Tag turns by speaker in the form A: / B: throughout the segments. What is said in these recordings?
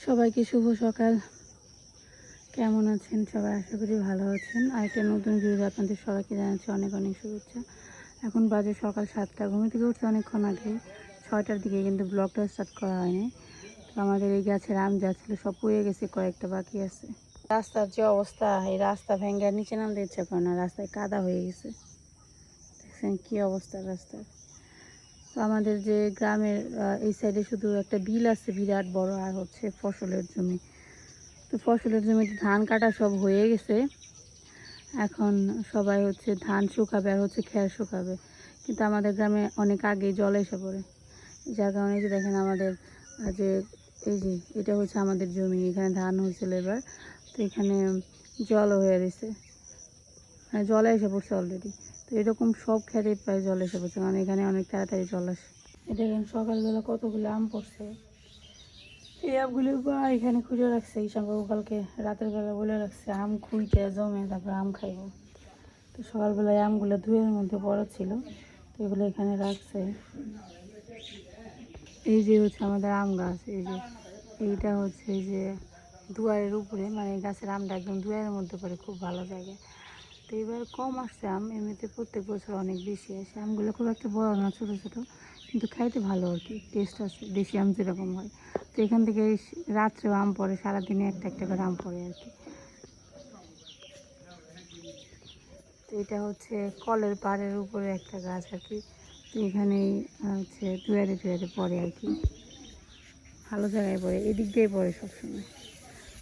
A: সবাইকে শুভ সকাল। কেমন আছেন সবাই? আশা করি ভালো আছেন। আর একটা নতুন ভিডিও আপনাদের সবাইকে জানাচ্ছি অনেক অনেক শুভেচ্ছা। এখন বাজে সকাল 7টা। ঘুম থেকে উঠতে অনেকক্ষণ আগে 6টার দিকে, কিন্তু ব্লগটা স্টার্ট করা হয়নি। তো আমাদের এই গাছের আম যা ছিল সব পুড়ে গেছে, কয়েকটা বাকি আছে। রাস্তার যে অবস্থা, এই রাস্তা ভেঙে নিচে নামতে ইচ্ছা করে না, রাস্তায় কাদা হয়ে গেছে। দেখছেন কী অবস্থা রাস্তার। তো আমাদের যে গ্রামের এই সাইডে শুধু একটা বিল আছে বিরাট বড়, আর হচ্ছে ফসলের জমি। তো ফসলের জমিতে ধান কাটা সব হয়ে গেছে, এখন সবাই হচ্ছে ধান শুকাবে আর হচ্ছে খের শুকাবে। কিন্তু আমাদের গ্রামে অনেক আগেই জল এসে পড়ে, যার কারণে যে দেখেন আমাদের যে এই যে এটা হচ্ছে আমাদের জমি, এখানে ধান হয়েছিল এবার। তো এখানে জলও হয়ে গেছে, মানে জলে এসে পড়ছে অলরেডি। তো এরকম সব খেতে প্রায় জল এসে পড়ছে, কারণ এখানে অনেক তাড়াতাড়ি জল আসে। এটা দেখেন সকালবেলা কতগুলো আম পড়ছে। এই আমগুলো বা এখানে খুঁজে রাখছে, এই সঙ্গে কালকে রাতের বেলা বলে রাখছে আম খুঁজতে জমে তারপর আম খাইব। তো সকালবেলায় আমগুলো ধুয়ের মধ্যে পড়া ছিল, তো এগুলো এখানে রাখছে। এই যে হচ্ছে আমাদের আম গাছ, এই যে এইটা হচ্ছে এই যে দুয়ারের উপরে, মানে গাছের আমটা একদম দুয়ারের মধ্যে পড়ে, খুব ভালো জায়গায়। তো এবার কম আসছে আম, এমনিতে প্রত্যেক বছর অনেক বেশি আসে। আমগুলো খুব একটা বড় না, ছোটো ছোটো, কিন্তু খাইতে ভালো আর কি, টেস্ট আছে দেশি আম যেরকম হয়। তো এখান থেকে রাত্রেও আম পড়ে, সারাদিনে একটা একটা করে আম পড়ে আর কি। তো এটা হচ্ছে কলের পাড়ের উপরে একটা গাছ আর কি। তো এখানেই হচ্ছে দুয়ারে দুয়ারে পড়ে আর কি, ভালো জায়গায় পড়ে, এদিক দিয়ে পড়ে সবসময়।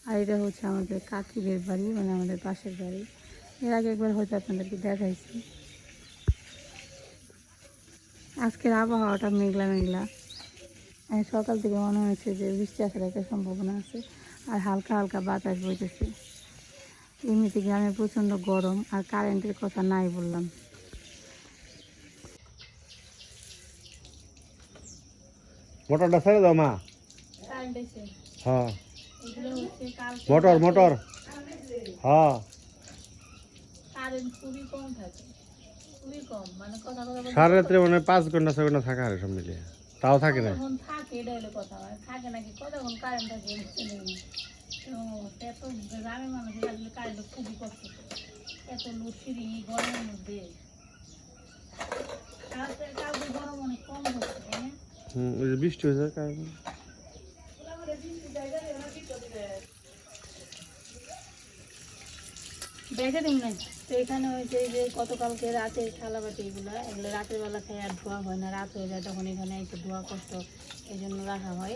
A: আর এটা হচ্ছে আমাদের কাকিদের বাড়ি, মানে আমাদের পাশের বাড়ি। এর আগে একবার হয়তো আপনাদেরকে দেখাইছি। আজকের আবহাওয়াটা মেঘলা মেঘলা, সকাল থেকে মনে হয়েছে যে বৃষ্টি আসার একটা সম্ভাবনা আছে, আর হালকা হালকা বাতাস বইতেছে। এমনিতে গ্রামে প্রচণ্ড গরম, আর কারেন্টের কথা নাই বললাম।
B: মোটরটা ছেড়ে দাও মা। হ্যাঁ মোটর মোটর হ্যাঁ সারা রাত্রে মানে 5 ঘন্টা 6 ঘন্টা থাকা হয় সব মিলিয়ে, তাও থাকে না।
A: থাকে এটা হলো কথা, থাকে নাকি কতক্ষণ কারেন্ট থাকে এত গ্রামের মানুষের আসলে কারেন্ট খুবই কষ্ট, এত লোডশেডিং এই গরমের মধ্যে। কালকে গরম অনেক কম হচ্ছে, তাই না?
B: ওই যে বৃষ্টি হয়েছে কারণ
A: দেখে দিন না। তো এখানে হয়েছে যে গতকালকে রাতের থালাবাটি এগুলো রাতের বেলা খেয়ে আর ধোয়া হয় না, রাত হয়ে যায় তখন এখানে এসে ধোয়া কষ্ট, এই জন্য রাখা হয়।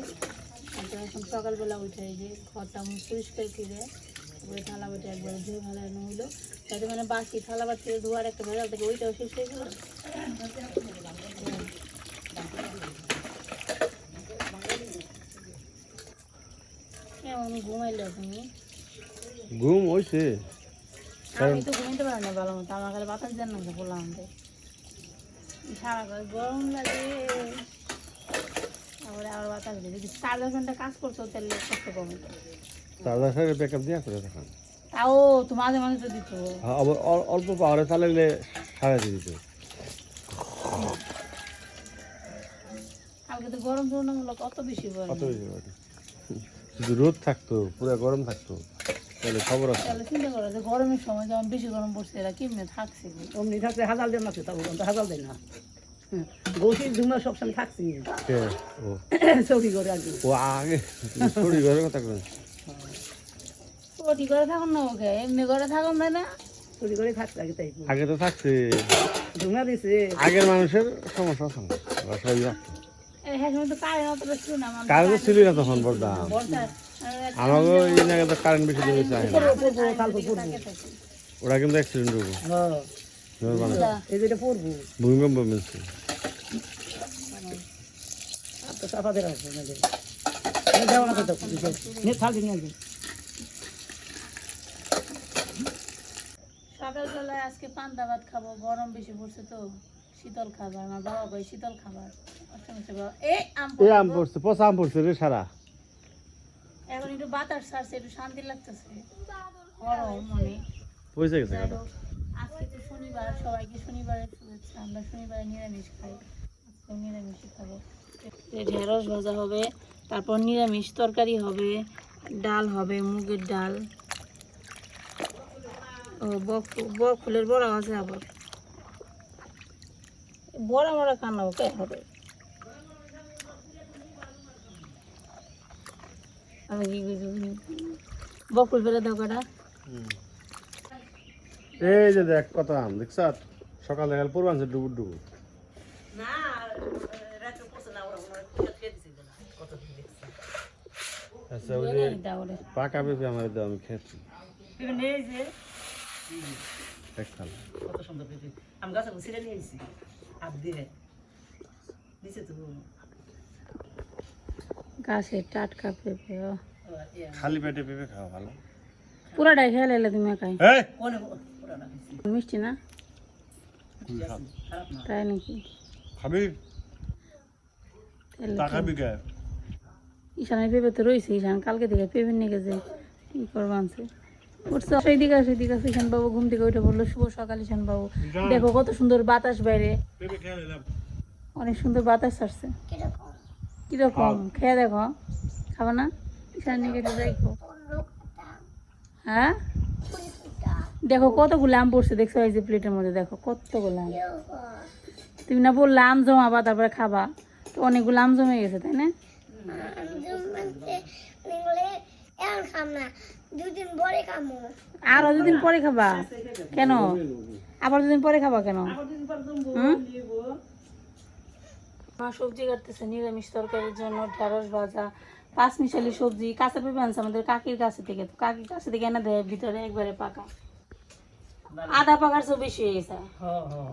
A: তো এখন সকালবেলা উঠে এই যে ঘরটা পরিষ্কার করে তারপরে থালাবাটি একবারে ধুয়ে ভালো হইলো, তাতে মানে বাকি থালাবাটি ধোয়ার একটা ভেজাল থাকে, ওইটাও শেষ হয়ে গেল। কেমন ঘুমাইলে তুমি?
B: ঘুম হয়েছে।
A: আমি তো ঘুমাইতে পারি না ভালো মতো, আমার কাছে বাতাস দেন না বললাম, সারা গরম লাগে। তারপরে আবার বাতাস দিয়ে যদি 4-10 ঘন্টা কাজ করছো তাহলে কষ্ট কমে।
B: চার্জার ব্যাকআপ দিয়ে আসলে তখন
A: তাও তো মাঝে মাঝে তো দিত।
B: অল্প পাওয়ারে চালাইলে সারা দিয়ে দিত।
A: কালকে তো গরম তুলনামূলক কত বেশি পড়ে,
B: যদি রোদ থাকতো পুরো গরম থাকতো তাহলে খবর আছে।
A: তাহলে চিন্তা করো যে গরমের সময় যখন বেশি গরম পড়ছে এরা কেমনে থাকছে, অমনি থাকছে হাজাল দেন না, হাজাল দেয় না। গৌসির ধুমা সবসময় থাকছি চৌকি করে আর কি।
B: ও আগে চুরি ঘরের কথা কই,
A: চৌকি করে থাকুন না, ওকে এমনি করে থাকুন না, চুরি করে থাকতে আগে তাই
B: আগে তো থাকছে।
A: ধুমা দিছে
B: আগের মানুষের সমস্যা আছে না, ওরা সবই রাখতো।
A: হ্যাঁ সময় তো কারেন্ট ছিল না,
B: কারেন্ট ছিল না তখন বলতাম। আমাকে এই জায়গায় তো কারেন্ট বেশি দিন চাই না, ওরা কিন্তু অ্যাক্সিডেন্ট হবো। ভূমিকম্প মিলছে
A: সকালবেলায় আজকে পান্তা ভাত খাবো, গরম বেশি পড়ছে তো শীতল খাবার, আমার বাবা কই শীতল খাবার।
B: আম পড়ছে, পচা আম পড়ছে রে সারা।
A: এখন একটু বাতাস ছাড়ছে, একটু শান্তি লাগতেছে, গরম মানে
B: পয়সা গেছে কাটা।
A: আজকে তো শনিবার, সবাইকে শনিবারের শুভেচ্ছা। আমরা শনিবারে নিরামিষ খাই, আজকে নিরামিষ খাবো। ঢেঁড়স ভাজা হবে, তারপর নিরামিষ তরকারি হবে, ডাল হবে, মুগের ডাল। ও বক ফুলের বড়া আছে আবার। বড়া বড়া কান্না কে হবে? আমি কি বক ফুল বেড়ে দাও কটা।
B: এই যে দেখ কত আম দেখছ, সকালে গেল পূর্বাঞ্চল ডুবুর ডুবুর। আচ্ছা ওই যে পাকা পেঁপে আমার দাও, আমি খেয়েছি। দেখাল
C: কত সুন্দর পেঁপে আমি গাছে ছিঁড়ে নিয়ে এসেছি হাত দিয়ে দিছে তো
A: গাছের টাটকা পেঁপে।
B: খালি পেটে পেঁপে খাওয়া ভালো।
A: পুরাটাই খেয়ে লাইলে তুমি একাই?
B: এই
C: কোনে পুরানা খাইছি
A: মিষ্টি না?
C: খারাপ না
A: তাই নাকি?
B: খাবি?
A: তাহলে
B: তা
A: তো-
B: খাবি কে?
A: ঈশানের পেঁপে তো রয়েছে, ঈশান কালকে থেকে পেঁপে নিয়ে গেছে, কি করবো আনছে। উঠছে সেদিকে আছে ঈশান বাবু ঘুম থেকে ওইটা বললো শুভ সকাল ঈশান বাবু। দেখো কত সুন্দর বাতাস বাইরে,
B: পেঁপে খেয়ে নিলাম।
A: অনেক সুন্দর বাতাস ছাড়ছে। কিরকম খেয়ে দেখো, খাবো না? ঈশান নিয়ে গেছে দেখো। হ্যাঁ দেখো কতগুলো আম পড়ছে, দেখছো এই যে প্লেটের মধ্যে দেখো কতগুলো আম। তুমি না বললে আম জমাবা তারপরে খাবা, তো অনেকগুলো আম জমে গেছে তাই না? আরো দুদিন পরে খাবা কেন? আবার দুদিন পরে খাবা কেন? মা সবজি কাটতেছে নিরামিষ তরকারির জন্য, ঢেঁড়স ভাজা, পাঁচ মিশালি সবজি, কাঁচা পেঁপে আনছে আমাদের কাকির কাছে থেকে, তো কাকির কাছে থেকে এনে দেয় ভিতরে একবারে পাকা, আধা পাকার চেয়েও বেশি হয়ে গেছে।
C: হ্যাঁ হ্যাঁ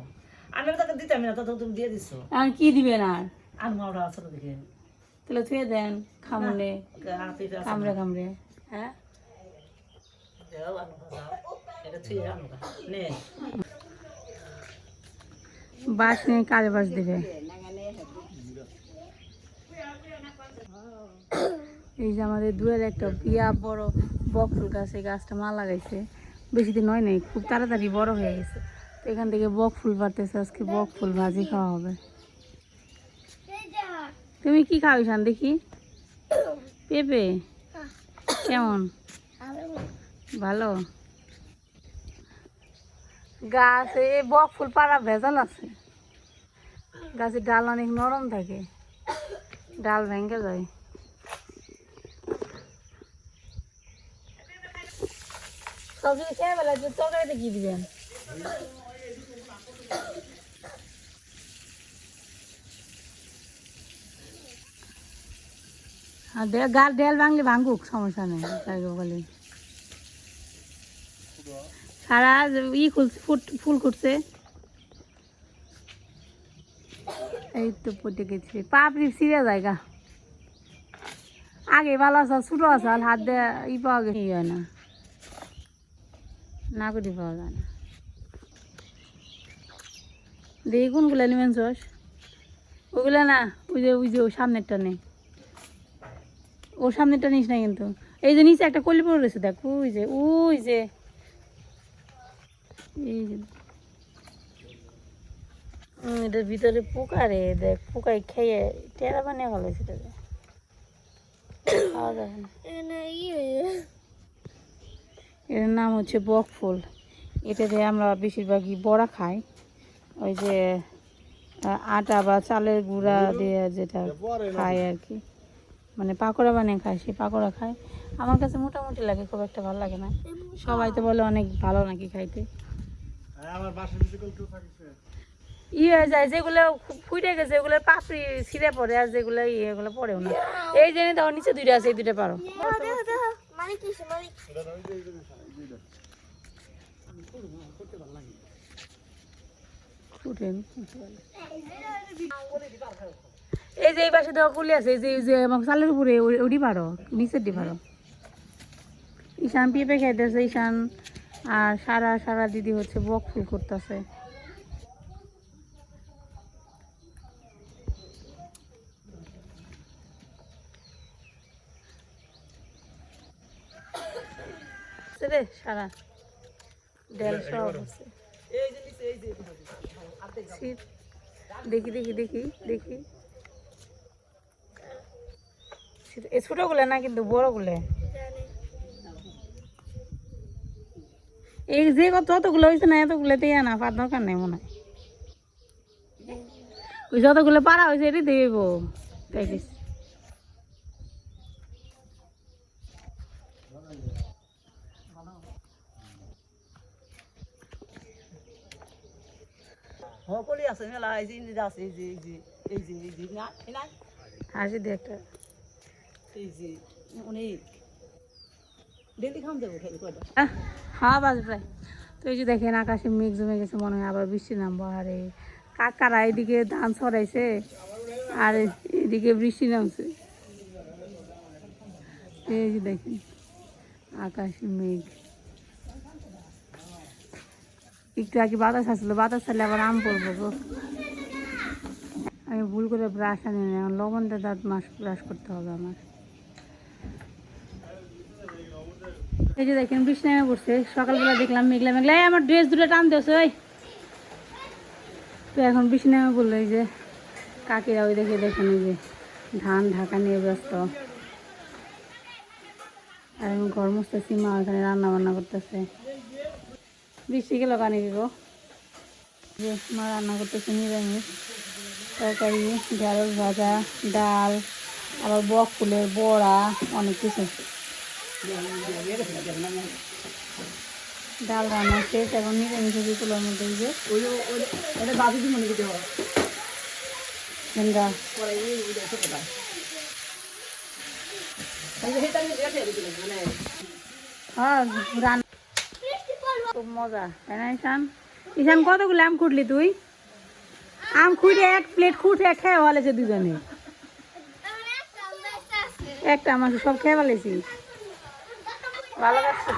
C: আমি তোকে দিতাম না, তো তুমি দিয়ে দিছো।
A: এখন কি দিবেন আর?
C: আর মাওড়া আছে তো দেখে
A: তাহলে থুয়ে দেন খামলে
C: পেঁপে আছে
A: কামড়ে কামড়ে। হ্যাঁ
C: দেও আলু ভাজা এটা থুয়ে আনু নে
A: বাস নিয়ে কাজে বাস দিবে। এই যে আমাদের দুয়ের একটা বিয়া বড় বক ফুল গাছ, এই গাছটা মা লাগাইছে, বেশি দিন হয় নাই, খুব তাড়াতাড়ি বড় হয়ে গেছে। তো এখান থেকে বক ফুল পারতেছে, আজকে বক ফুল ভাজি খাওয়া হবে। তুমি কি খাও ঈশান দেখি? পেঁপে কেমন? ভালো গাছে এই বক ফুল পাড়া ভেজাল আছে, গাছের ডাল অনেক নরম থাকে, ডাল ভেঙে যায়। সবজি খেয়ে বেলা তরকারিতে কি দিবেন? আর গাল ডেল ভাঙলে ভাঙুক, সমস্যা নেই, তাকে বলে সারা খুলছে, ফুল ফুটছে। এই তো পটে গেছে, পাপড়ি ছিঁড়ে জায়গা, আগে ভালো আসাল ছোটো আসাল হাত দিয়ে পাওয়া গেছে, হয় না, না করে পাওয়া যায় না। দেখি কোনগুলো নেবেন চস, ওগুলো না, ওই যে ওই সামনেরটা নেই, ওর সামনেরটা নিস না কিন্তু। এই যে নিচে একটা কলি পড়ে রয়েছে দেখ, ওই যে এই যে এটার ভিতরে পোকা রে, দেখ পোকায় খেয়ে টেরা বানিয়ে ভালো সেটা খাওয়া যাবে না। এটার নাম হচ্ছে বক ফুল, এটাতে আমরা বেশিরভাগই বড়া খাই, ওই যে আটা বা চালের গুঁড়া দিয়ে যেটা খাই আর কি, মানে পাকোড়া বানিয়ে খায়, সেই পাকোড়া খায়। আমার কাছে মোটামুটি লাগে, খুব একটা ভালো লাগে না, সবাই তো বলে অনেক ভালো নাকি খাইতে। হয়ে যায় যেগুলো ফুটে গেছে ওগুলোর পাপড়ি ছিঁড়ে পড়ে, আর যেগুলো এগুলো পড়েও না। এই জন্য তখন নিচে দুইটা আছে, এই দুইটা পারো। এই যে এই পাশে দেওয়া কুলি আছে, এই যে চালের উপরে ওটি পারো, নিচের ডি পারো। ঈশান পেঁপে খাইতেছে, ঈশান আর সারা দিদি হচ্ছে বক ফুল করতেছে। রে সারা ডেল সব আছে। দেখি এই ছোটগুলো না কিন্তু বড়গুলো। এই যে যতগুলো হয়েছে না এতগুলোতেই আনা পার দরকার নেই মনে হয়। ওই যতগুলো পারা হয়েছে এটি দেব তাই দিছি।
C: সকলে আছে মেলা এই যে আছে এই যে এই যে এই যে এই যে না এই না
A: হাসি দিয়ে একটা
C: এই যে অনেক ডেলি খাম যাবো খেলে কয়টা
A: হ্যাঁ বাজ প্রায়। তো এই যে দেখেন আকাশে মেঘ জমে গেছে, মনে হয় আবার বৃষ্টি নামবো। আর এই কাকারা এদিকে ধান ছড়াইছে আর এদিকে বৃষ্টি নামছে। এই যে দেখেন আকাশে মেঘ, একটু আগে বাতাস আসলো, বাতাস ছাড়লে আবার আম পড়বো গো। আমি ভুল করে ব্রাশ আনি না, এখন লবণ দিয়ে দাঁত মাস ব্রাশ করতে হবে আমার। এই যে দেখেন বৃষ্টি নেমে পড়ছে, সকালবেলা দেখলাম মেঘলা মেঘলা। এই আমার ড্রেস দুটো টান দিয়েছে ওই। তো এখন বৃষ্টি নেমে পড়লো, এই যে কাকিরা ওই দেখে দেখেন এই যে ধান ঢাকা নিয়ে ব্যস্ত। আর আমি ঘর মুছতেছি, মা ওখানে রান্না বান্না করতেছে। বৃষ্টি গেল কানে গো, যে মা রান্না করতেছে নিরামিষ তরকারি, ঢেঁড়স ভাজা, ডাল, আবার বক ফুলের বড়া, অনেক কিছু। ডাল রান্না শেষ, এখন নিরামিষ কুলোর মধ্যে এই যে
C: ওটা বাবু কি মনে করতে হবে
A: ভেন্ডা।
C: পরে এই ছোটটা
A: হ্যাঁ রান্না খুব মজা, তাই না ঈশান? ঈশান কতগুলো আম খুঁটলি তুই? আম খুঁটে এক প্লেট খুঁটে খেয়ে ভালেছে দুজনে। একটা আমার সব খেয়ে ভালেছি, ভালো লাগছে।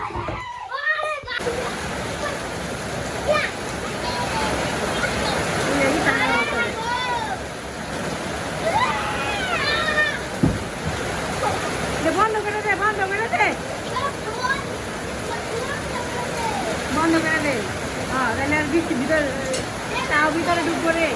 A: বন্ধ করে দে, বন্ধ করে দে, বন্ধ করে দে। হ্যাঁ তাহলে আর বৃষ্টির ভিতরে তাও ভিতরে ঢুকবো রে।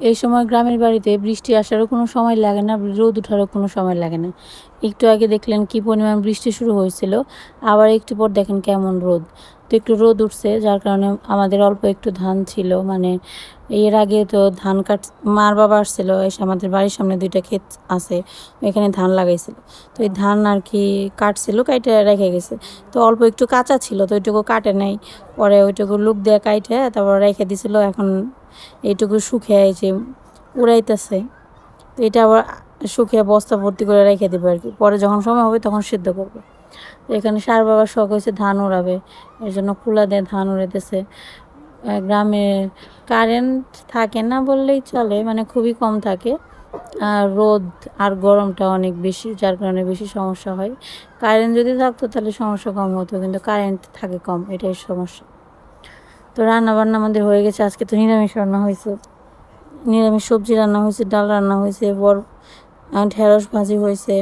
A: এই সময় গ্রামের বাড়িতে বৃষ্টি আসারও কোনো সময় লাগে না, রোদ ওঠারও কোনো সময় লাগে না। একটু আগে দেখলেন কি পরিমাণ বৃষ্টি শুরু হয়েছিল, আবার একটু পর দেখেন কেমন রোদ। তো একটু রোদ উঠছে, যার কারণে আমাদের অল্প একটু ধান ছিল, মানে এর আগে তো ধান মার বাবা আসছিল এসে, আমাদের বাড়ির সামনে দুইটা ক্ষেত আছে, এখানে ধান লাগাইছিল। তো এই ধান আর কি কাটছিল, কাইটে রেখে গেছে। তো অল্প একটু কাঁচা ছিল, তো ওইটুকু কাটে নাই, পরে ওইটুকু লুক দিয়ে কাইটে তারপর রেখে দিছিল। এখন এইটুকু শুকিয়ে এই যে উড়াইতেছে, তো এটা আবার শুকিয়ে বস্তা ভর্তি করে রেখে দেবে আর কি, পরে যখন সময় হবে তখন সিদ্ধ করবে। এখানে সার বাবার শখ হয়েছে ধান উড়াবে, এর জন্য কুলা দিয়ে ধান উড়াইতেছে। গ্রামে কারেন্ট থাকে না বললেই চলে, মানে খুবই কম থাকে, আর রোদ আর গরমটা অনেক বেশি, যার কারণে বেশি সমস্যা হয়। কারেন্ট যদি থাকতো তাহলে সমস্যা কম হতো, কিন্তু কারেন্ট থাকে কম, এটাই সমস্যা। তো রান্না বান্না আমাদের হয়ে গেছে, আজকে তো নিরামিষ রান্না হয়েছে, নিরামিষ সবজি রান্না হয়েছে, ডাল রান্না হয়েছে, ঢেঁড়স ভাজি হয়েছে।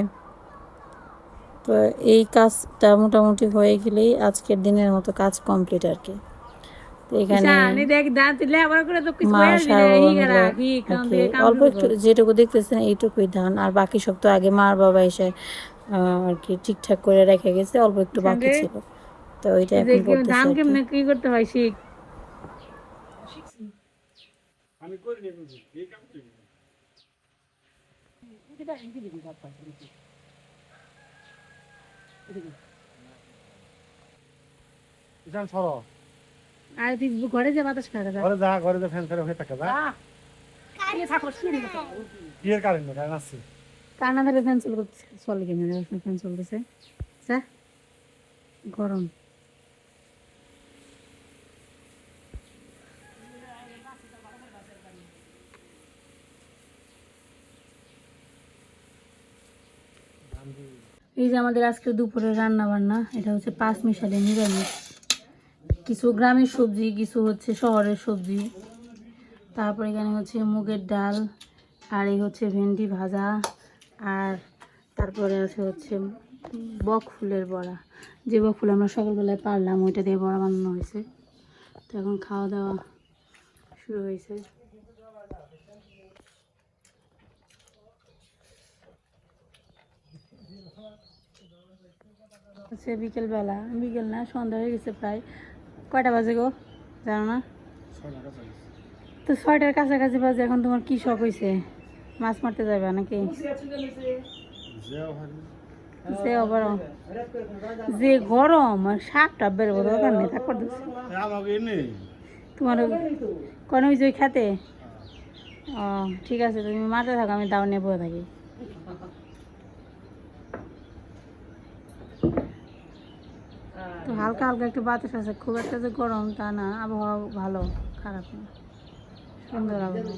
A: তো এই কাজটা মোটামুটি হয়ে গেলেই আজকের দিনের মতো কাজ কমপ্লিট আর কি। তো এখানে মা সার বাবা মিলে আর কি অল্প একটু যেটুকু দেখতেছেন এইটুকুই ধান, আর বাকি সব তো আগে মার বাবা এসে আর কি ঠিকঠাক করে রেখে গেছে, অল্প একটু বাকি ছিল, তো ওইটা এখন করতেছে। ধান কেমনে কি করতে হয় শিখ।
B: আমি করি নি এই কাম করি ঈশান সরো,
A: আর তুই ঘরে যা বাতাস খাওয়া যা,
B: ঘরে যা ফ্যান ফেরে হয়ে থাকে যা। কি এর কারেন্ট কারেন্ট আছে,
A: কান্না ধরে ফ্যান চলে কিনে ফ্যান চলতেছে যা, গরম। এই যে আমাদের আজকে দুপুরে রান্না বান্না, এটা হচ্ছে 5 মিশালি নিরামিষ। কিছু গ্রামের সবজি, কিছু হচ্ছে শহরের সবজি। তারপর এখানে হচ্ছে মুগের ডাল, আর এই হচ্ছে ভেন্ডি ভাজা, আর তারপরে আছে হচ্ছে বক ফুলের বড়া। যে বক ফুল আমরা সকালবেলায় পারলাম, ওইটা দিয়ে বড়া বানানো হয়েছে। তো এখন খাওয়া দাওয়া শুরু হয়েছে। হচ্ছে বিকেলবেলা, বিকেল না সন্ধ্যা হয়ে গেছে প্রায়। কয়টা বাজে গো জানো না? তো 6টার কাছাকাছি বাজে। এখন তোমার কি শখ হয়েছে? মাছ মারতে যাবে নাকি? যে আবার যে গরম, আর সাপটা বেরোবো দরকার নেই, তা করতেছে তোমার কোনো ওই যে খেতে। ও ঠিক আছে, তুমি মারতে থাকো, আমি দাও নিয়ে বসে থাকি। তো হালকা হালকা একটু বাতাস আছে, খুব একটা যে গরম তা না, আবহাওয়া ভালো, খারাপ না, সুন্দর আবহাওয়া।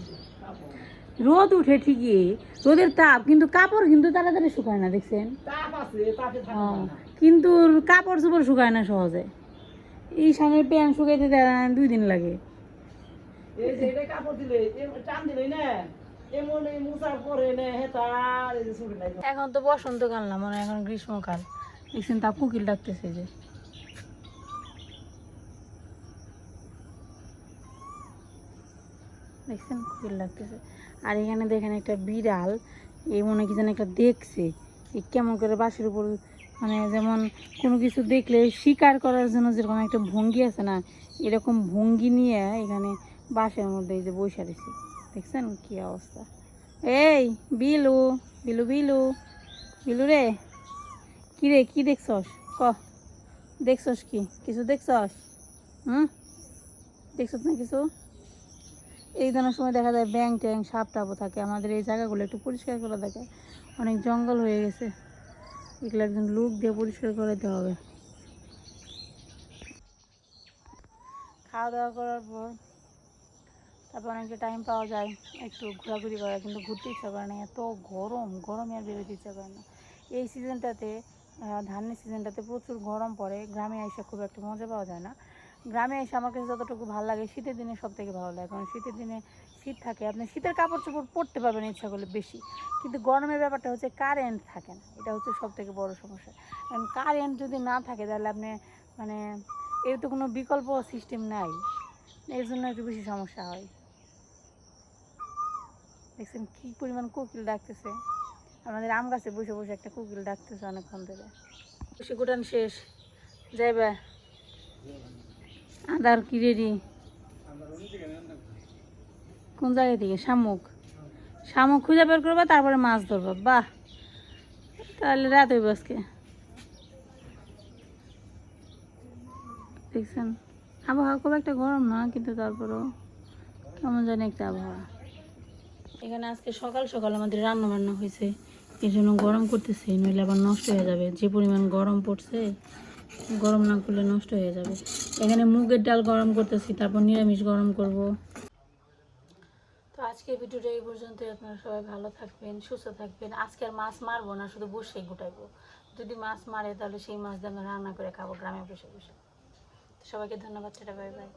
A: রোদ উঠে ঠিকই, রোদের তাপ, কিন্তু কাপড় কিন্তু তাড়াতাড়ি শুকায় না, দেখছেন? কিন্তু কাপড় চোপড় শুকায় না সহজে। এই সামনের প্যান্ট শুকাইতে 2 দিন লাগে। এখন তো বসন্তকাল না, মনে হয় এখন গ্রীষ্মকাল। দেখছেন তা কুকিল ডাকতেছে যে। দেখছেন কুকিল ডাকতেছে। আর এখানে দেখেন একটা বিড়াল, এই মনে কি যেন একটা দেখছে, এই কেমন করে বাঁশের উপর, মানে যেমন কোনো কিছু দেখলে শিকার করার জন্য যেরকম একটা ভঙ্গি আছে না, এরকম ভঙ্গি নিয়ে এখানে বাঁশের মধ্যে এই যে বসে রয়েছে। দেখছেন কি অবস্থা? এই বিলু, বিলু বিলু, বিলু রে, কি রে, কি দেখছস? ক, দেখছস কি? কিছু দেখছস? দেখছস না কিছু? এই ধরনের সময় দেখা যায় ব্যাং ট্যাং সাপ টাপও থাকে। আমাদের এই জায়গাগুলো একটু পরিষ্কার করে দেখে, অনেক জঙ্গল হয়ে গেছে, এগুলো একজন লোক দিয়ে পরিষ্কার করে দিতে হবে। খাওয়া দাওয়া করার পর তারপর অনেকটা টাইম পাওয়া যায় একটু ঘোরাঘুরি করা, কিন্তু ঘুরতে ইচ্ছা করে না, এত গরম, গরমে আর বেরোতে ইচ্ছা করে না। এই সিজনটাতে, ধানের সিজনটাতে প্রচুর গরম পড়ে। গ্রামে এসে খুব একটা মজা পাওয়া যায় না। গ্রামে এসে আমার কাছে যতটুকু ভালো লাগে, শীতের দিনে সব থেকে ভালো লাগে, কারণ শীতের দিনে শীত থাকে, আপনি শীতের কাপড় চোপড় পরতে পারবেন ইচ্ছা করলে বেশি। কিন্তু গরমের ব্যাপারটা হচ্ছে কারেন্ট থাকে না, এটা হচ্ছে সব থেকে বড়ো সমস্যা। কারণ কারেন্ট যদি না থাকে তাহলে আপনি মানে এর তো কোনো বিকল্প সিস্টেম নাই, এর জন্য একটু বেশি সমস্যা হয়। দেখছেন কী পরিমাণ কোকিল ডাকতেছে, আমাদের আম গাছে বসে বসে একটা কোকিল ডাকতেছে অনেকক্ষণ ধরে। বসে গোটান শেষ, যাইবে আদার কি রেডি? কোন জায়গা থেকে? শামুক, শামুক খুঁজে বের করবা, তারপরে মাছ ধরবা। বাহ, তাহলে রাত হইব আজকে। দেখছেন আবহাওয়া খুব একটা গরম না, কিন্তু তারপরেও কেমন জানি একটা আবহাওয়া। এখানে আজকে সকাল সকাল আমাদের রান্না বান্না হয়েছে, এই জন্য গরম করতেছে, নইলে আবার নষ্ট হয়ে যাবে। যে পরিমাণ গরম পড়ছে, গরম না করলে নষ্ট হয়ে যাবে। এখানে মুগের ডাল গরম করতেছি, তারপর নিরামিষ গরম করব। তো আজকে ভিডিওটা এই পর্যন্তই। আপনারা সবাই ভালো থাকবেন, সুস্থ থাকবেন। আজকে আর মাছ মারবো না, শুধু বসেই গোটাইবো। যদি মাছ মারে তাহলে সেই মাছ দিয়ে আমরা রান্না করে খাবো গ্রামে বসে বসে। সবাইকে ধন্যবাদ, টাটা, বাই বাই।